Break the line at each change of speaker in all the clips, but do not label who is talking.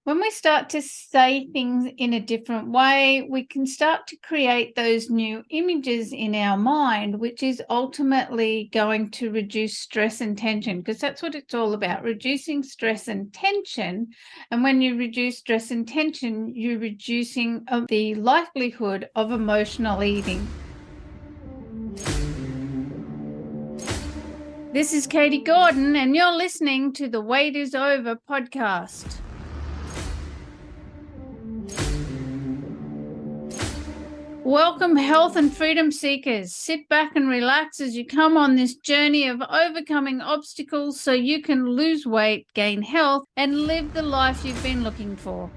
When we start to say things in a different way, we can start to create those new images in our mind, which is ultimately going to reduce stress and tension, because that's what it's all about, reducing stress and tension. And when you reduce stress and tension, you're reducing the likelihood of emotional eating. This is Katie Gordon, and you're listening to the Wait is Over podcast. Welcome, health and freedom seekers. Sit back and relax as you come on this journey of overcoming obstacles so you can lose weight, gain health, and live the life you've been looking for.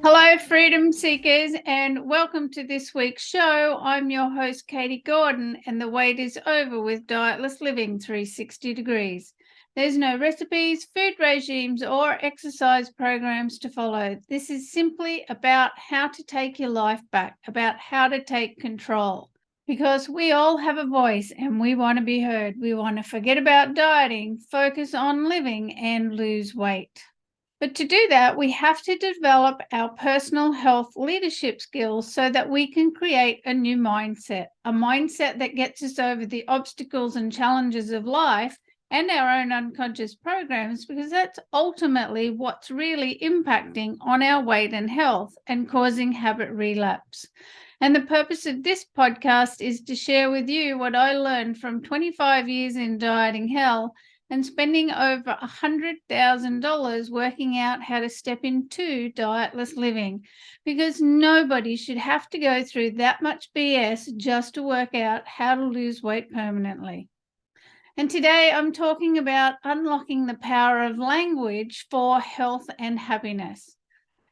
Hello, freedom seekers, and welcome to this week's show. I'm your host, Katie Gordon, and the wait is over with Dietless Living 360 degrees. There's no recipes, food regimes, or exercise programs to follow. This is simply about how to take your life back, about how to take control. Because we all have a voice and we want to be heard. We want to forget about dieting, focus on living, and lose weight. But to do that, we have to develop our personal health leadership skills so that we can create a new mindset, a mindset that gets us over the obstacles and challenges of life and our own unconscious programs, because that's ultimately what's really impacting on our weight and health and causing habit relapse. And the purpose of this podcast is to share with you what I learned from 25 years in dieting hell and spending over $100,000 working out how to step into dietless living, because nobody should have to go through that much BS just to work out how to lose weight permanently. And today I'm talking about unlocking the power of language for health and happiness.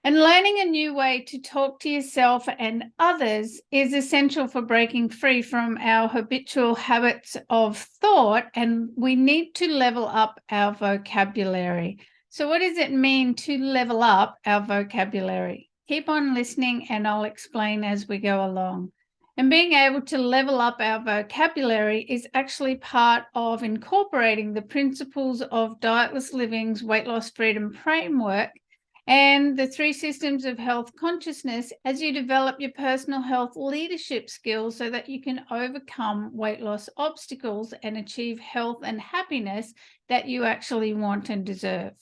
And learning a new way to talk to yourself and others is essential for breaking free from our habitual habits of thought, and we need to level up our vocabulary. So what does it mean to level up our vocabulary? Keep on listening and I'll explain as we go along. And being able to level up our vocabulary is actually part of incorporating the principles of Dietless Living's weight loss freedom framework and the 3 systems of health consciousness as you develop your personal health leadership skills so that you can overcome weight loss obstacles and achieve health and happiness that you actually want and deserve.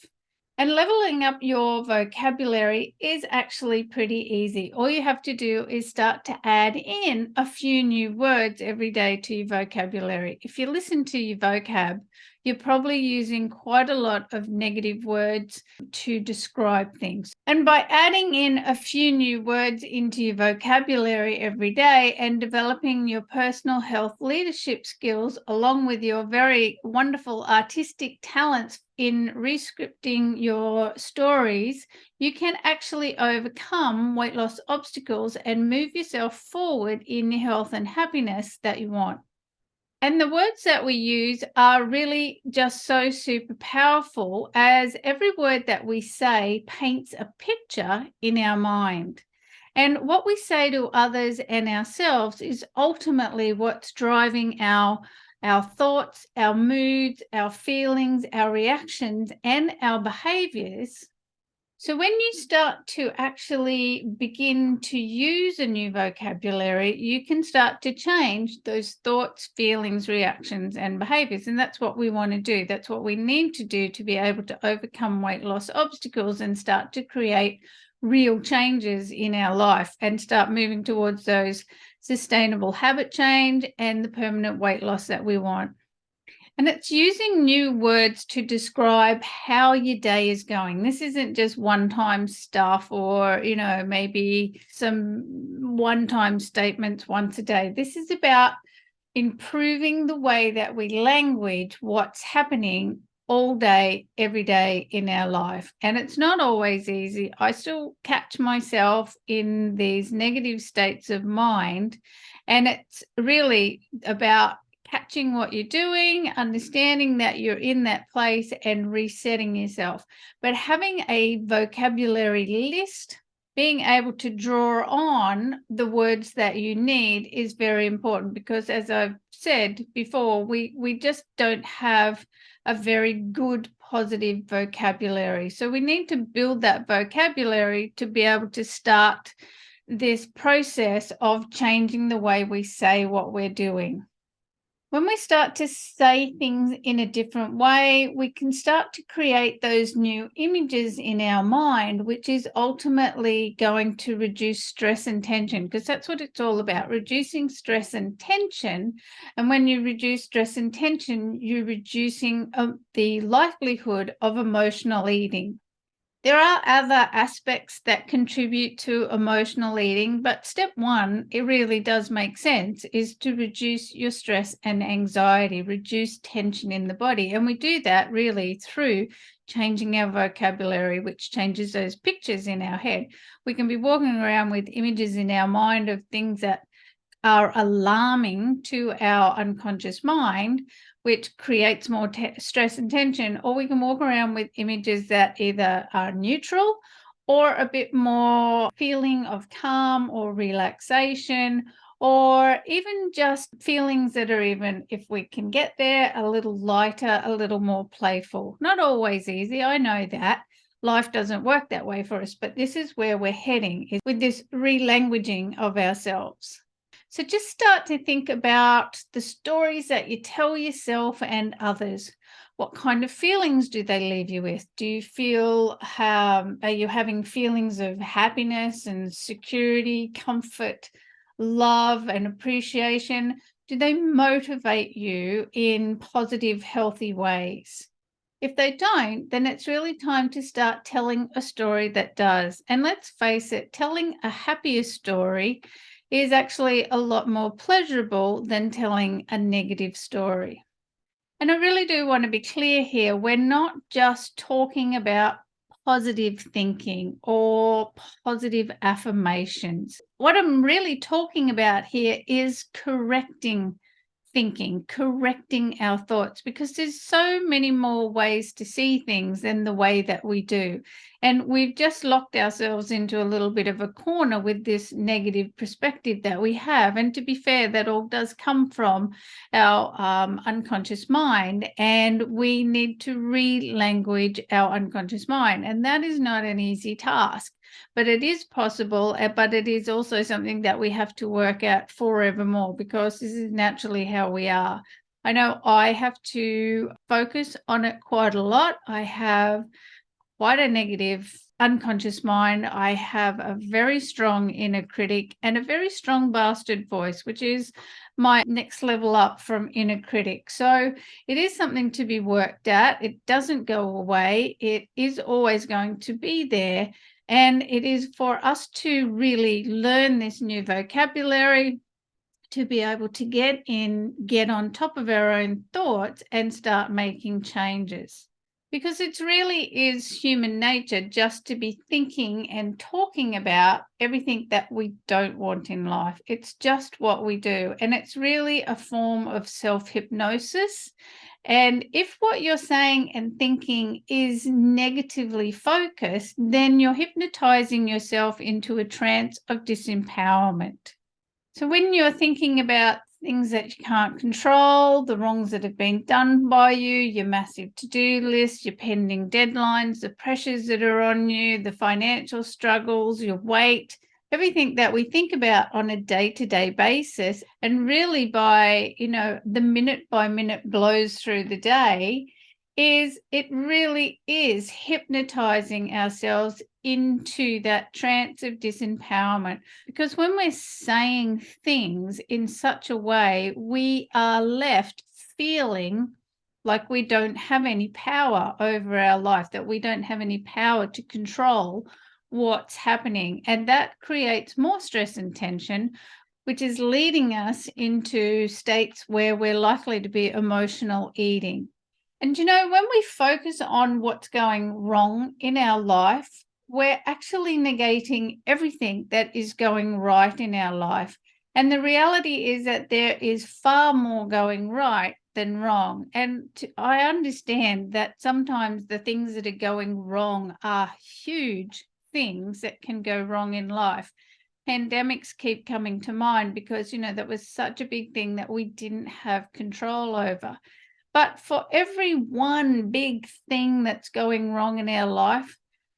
And leveling up your vocabulary is actually pretty easy. All you have to do is start to add in a few new words every day to your vocabulary. If you listen to your vocab, you're probably using quite a lot of negative words to describe things. And by adding in a few new words into your vocabulary every day and developing your personal health leadership skills, along with your very wonderful artistic talents in rescripting your stories, you can actually overcome weight loss obstacles and move yourself forward in your health and happiness that you want. And the words that we use are really just so super powerful, as every word that we say paints a picture in our mind. And what we say to others and ourselves is ultimately what's driving our thoughts, our moods, our feelings, our reactions, and our behaviors. So when you start to actually begin to use a new vocabulary, you can start to change those thoughts, feelings, reactions, and behaviors. And that's what we want to do. That's what we need to do to be able to overcome weight loss obstacles and start to create real changes in our life and start moving towards those sustainable habit change and the permanent weight loss that we want. And it's using new words to describe how your day is going. This isn't just one-time stuff or, maybe some one-time statements once a day. This is about improving the way that we language what's happening all day, every day in our life. And it's not always easy. I still catch myself in these negative states of mind. And it's really about catching what you're doing, understanding that you're in that place and resetting yourself. But having a vocabulary list, being able to draw on the words that you need is very important, because as I've said before, we just don't have a very good positive vocabulary. So we need to build that vocabulary to be able to start this process of changing the way we say what we're doing. When we start to say things in a different way, we can start to create those new images in our mind, which is ultimately going to reduce stress and tension, because that's what it's all about, reducing stress and tension. And when you reduce stress and tension, you're reducing the likelihood of emotional eating. There are other aspects that contribute to emotional eating, but step one, it really does make sense, is to reduce your stress and anxiety, reduce tension in the body. And we do that really through changing our vocabulary, which changes those pictures in our head. We can be walking around with images in our mind of things that are alarming to our unconscious mind, which creates more stress and tension, or we can walk around with images that either are neutral or a bit more feeling of calm or relaxation, or even just feelings that are, even if we can get there, a little lighter, a little more playful. Not always easy, I know that. Life doesn't work that way for us, but this is where we're heading, is with this relanguaging of ourselves. So just start to think about the stories that you tell yourself and others. What kind of feelings do they leave you with? Do you feel, are you having feelings of happiness and security, comfort, love and appreciation? Do they motivate you in positive, healthy ways? If they don't, then it's really time to start telling a story that does. And let's face it, telling a happier story is actually a lot more pleasurable than telling a negative story. And I really do want to be clear here. We're not just talking about positive thinking or positive affirmations. What I'm really talking about here is correcting thinking, correcting our thoughts, because there's so many more ways to see things than the way that we do. And we've just locked ourselves into a little bit of a corner with this negative perspective that we have. And to be fair, that all does come from our unconscious mind, and we need to re-language our unconscious mind. And that is not an easy task. But it is possible, but it is also something that we have to work at forevermore, because this is naturally how we are. I know I have to focus on it quite a lot. I have quite a negative unconscious mind. I have a very strong inner critic and a very strong bastard voice, which is my next level up from inner critic. So it is something to be worked at. It doesn't go away. It is always going to be there. And it is for us to really learn this new vocabulary, to be able to get on top of our own thoughts and start making changes. Because it really is human nature just to be thinking and talking about everything that we don't want in life. It's just what we do. And it's really a form of self-hypnosis. And if what you're saying and thinking is negatively focused, then you're hypnotizing yourself into a trance of disempowerment. So when you're thinking about things that you can't control, the wrongs that have been done by you, your massive to-do list, your pending deadlines, the pressures that are on you, the financial struggles, your weight, everything that we think about on a day-to-day basis, and really by, the minute by minute blows through the day, it really is hypnotizing ourselves into that trance of disempowerment. Because when we're saying things in such a way, we are left feeling like we don't have any power over our life, that we don't have any power to control what's happening. And that creates more stress and tension, which is leading us into states where we're likely to be emotional eating. And when we focus on what's going wrong in our life, we're actually negating everything that is going right in our life. And the reality is that there is far more going right than wrong. And I understand that sometimes the things that are going wrong are huge things that can go wrong in life. Pandemics keep coming to mind because, that was such a big thing that we didn't have control over. But for every one big thing that's going wrong in our life,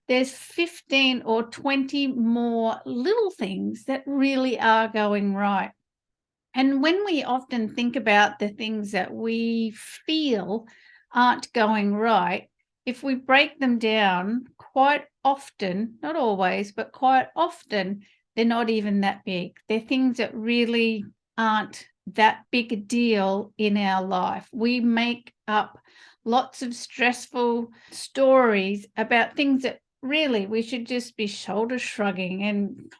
there's 15 or 20 more little things that really are going right. And when we often think about the things that we feel aren't going right, if we break them down, quite often, not always, but quite often, they're not even that big. They're things that really aren't that big a deal in our life. We make up lots of stressful stories about things that really we should just be shoulder shrugging and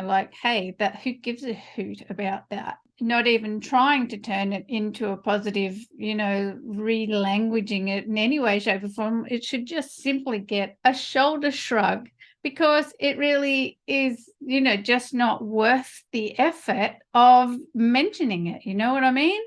like, hey, that who gives a hoot about that? Not even trying to turn it into a positive, re-languaging it in any way, shape, or form. It should just simply get a shoulder shrug because it really is, just not worth the effort of mentioning it. You know what I mean?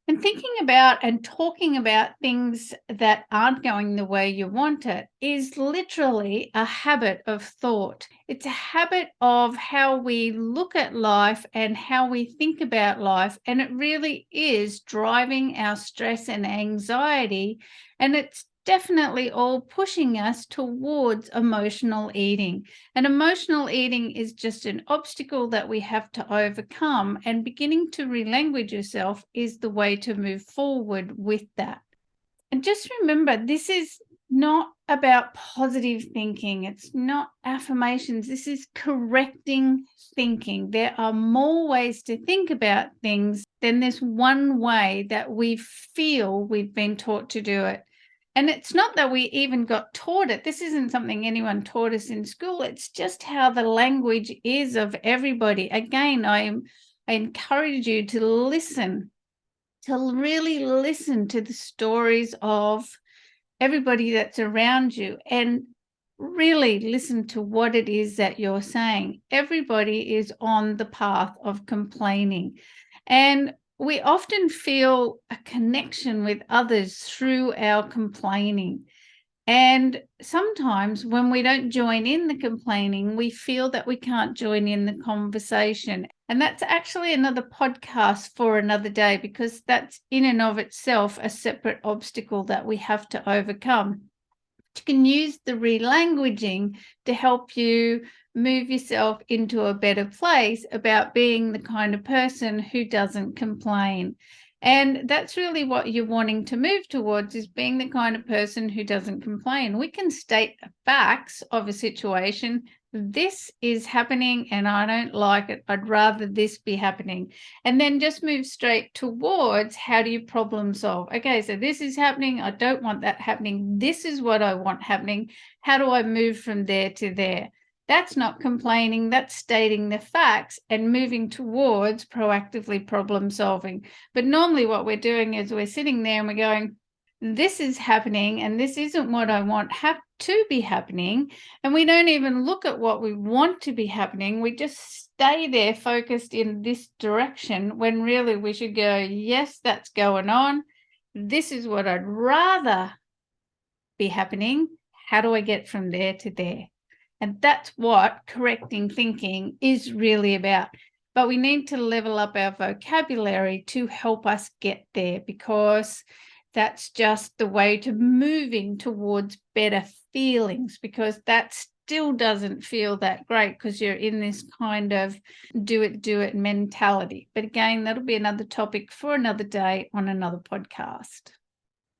And thinking about and talking about things that aren't going the way you want it is literally a habit of thought. It's a habit of how we look at life and how we think about life. And it really is driving our stress and anxiety. And it's definitely all pushing us towards emotional eating. And emotional eating is just an obstacle that we have to overcome. And beginning to relanguage yourself is the way to move forward with that. And just remember, this is not about positive thinking. It's not affirmations. This is correcting thinking. There are more ways to think about things than this one way that we feel we've been taught to do it. And it's not that we even got taught it. This isn't something anyone taught us in school. It's just how the language is of everybody. Again, I encourage you to listen, to really listen to the stories of everybody that's around you and really listen to what it is that you're saying. Everybody is on the path of complaining. And we often feel a connection with others through our complaining. And sometimes when we don't join in the complaining, we feel that we can't join in the conversation. And that's actually another podcast for another day, because that's in and of itself a separate obstacle that we have to overcome. You can use the relanguaging to help you move yourself into a better place about being the kind of person who doesn't complain. And that's really what you're wanting to move towards, is being the kind of person who doesn't complain. We can state the facts of a situation. This is happening and I don't like it. I'd rather this be happening. And then just move straight towards, how do you problem solve? Okay, so this is happening. I don't want that happening. This is what I want happening. How do I move from there to there? That's not complaining, that's stating the facts and moving towards proactively problem solving. But normally what we're doing is we're sitting there and we're going, this is happening and this isn't what I want to be happening. And we don't even look at what we want to be happening. We just stay there focused in this direction, when really we should go, yes, that's going on. This is what I'd rather be happening. How do I get from there to there? And that's what correcting thinking is really about. But we need to level up our vocabulary to help us get there, because that's just the way to moving towards better feelings, because that still doesn't feel that great because you're in this kind of do it mentality. But again, that'll be another topic for another day on another podcast.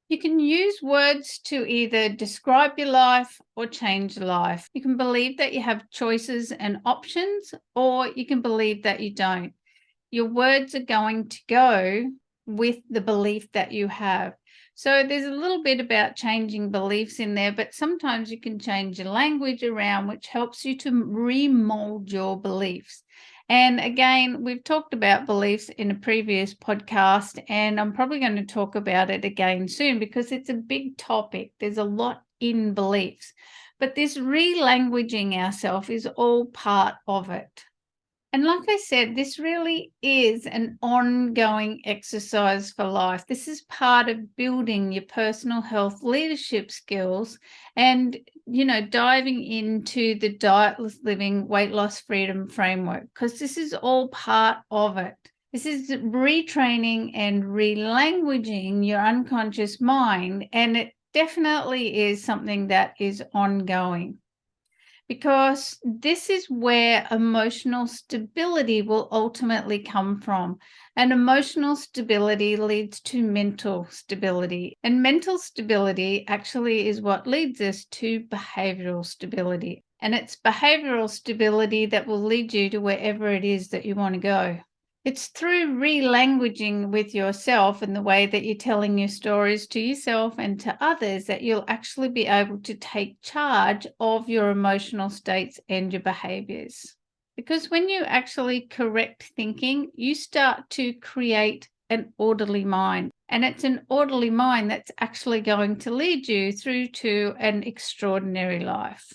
You can use words to either describe your life or change your life. You can believe that you have choices and options, or you can believe that you don't. Your words are going to go with the belief that you have. So there's a little bit about changing beliefs in there, but sometimes you can change your language around, which helps you to remold your beliefs. And again, we've talked about beliefs in a previous podcast, and I'm probably going to talk about it again soon because it's a big topic. There's a lot in beliefs, but this relanguaging ourselves is all part of it. And like I said, this really is an ongoing exercise for life. This is part of building your personal health leadership skills and, diving into the Dietless Living weight loss freedom framework, because this is all part of it. This is retraining and relanguaging your unconscious mind, and it definitely is something that is ongoing because this is where emotional stability will ultimately come from. And emotional stability leads to mental stability. And mental stability actually is what leads us to behavioral stability. And it's behavioral stability that will lead you to wherever it is that you want to go. It's through relanguaging with yourself and the way that you're telling your stories to yourself and to others that you'll actually be able to take charge of your emotional states and your behaviors. Because when you actually correct thinking, you start to create an orderly mind. And it's an orderly mind that's actually going to lead you through to an extraordinary life.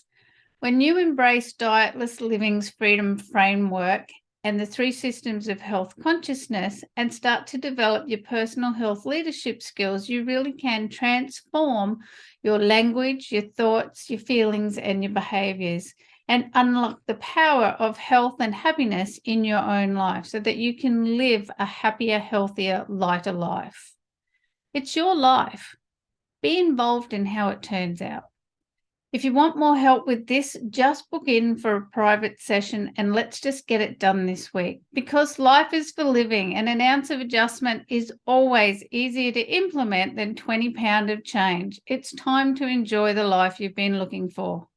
When you embrace Dietless Living's freedom framework and the 3 systems of health consciousness and start to develop your personal health leadership skills, you really can transform your language, your thoughts, your feelings, and your behaviors and unlock the power of health and happiness in your own life so that you can live a happier, healthier, lighter life. It's your life. Be involved in how it turns out. If you want more help with this, just book in for a private session and let's just get it done this week. Because life is for living and an ounce of adjustment is always easier to implement than 20 pounds of change. It's time to enjoy the life you've been looking for.